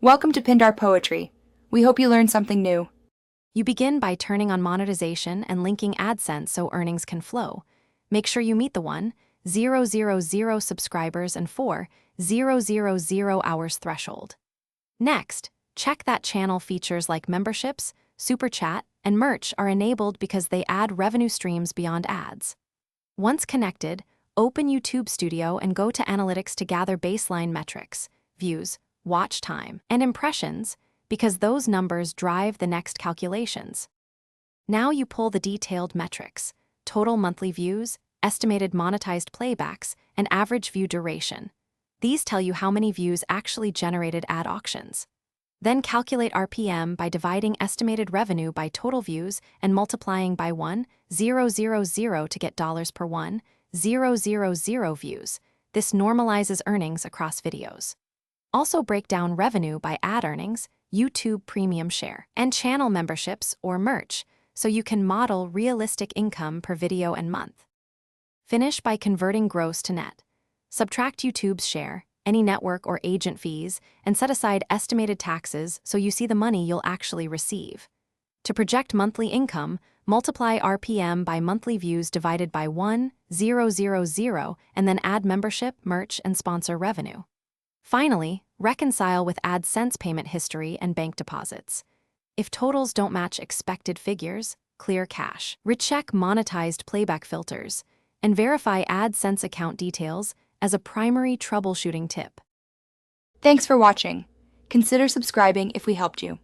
Welcome to Pindar Poetry. We hope you learned something new. You begin by turning on monetization and linking AdSense so earnings can flow. Make sure you meet the 1,000 subscribers and 4,000 hours threshold. Next, check that channel features like memberships, super chat, and merch are enabled because they add revenue streams beyond ads. Once connected, open YouTube Studio and go to Analytics to gather baseline metrics, views, watch time, and impressions, because those numbers drive the next calculations. Now you pull the detailed metrics: total monthly views, estimated monetized playbacks, and average view duration. These tell you how many views actually generated ad auctions. Then calculate RPM by dividing estimated revenue by total views and multiplying by 1,000 to get dollars per 1,000 views. This normalizes earnings across videos. Also break down revenue by ad earnings, YouTube Premium Share, and channel memberships or merch, so you can model realistic income per video and month. Finish by converting gross to net. Subtract YouTube's share, any network or agent fees, and set aside estimated taxes so you see the money you'll actually receive. To project monthly income, multiply RPM by monthly views divided by 1,000 and then add membership, merch, and sponsor revenue. Finally, reconcile with AdSense payment history and bank deposits. If totals don't match expected figures, clear cache. Recheck monetized playback filters, and verify AdSense account details as a primary troubleshooting tip. Thanks for watching. Consider subscribing if we helped you.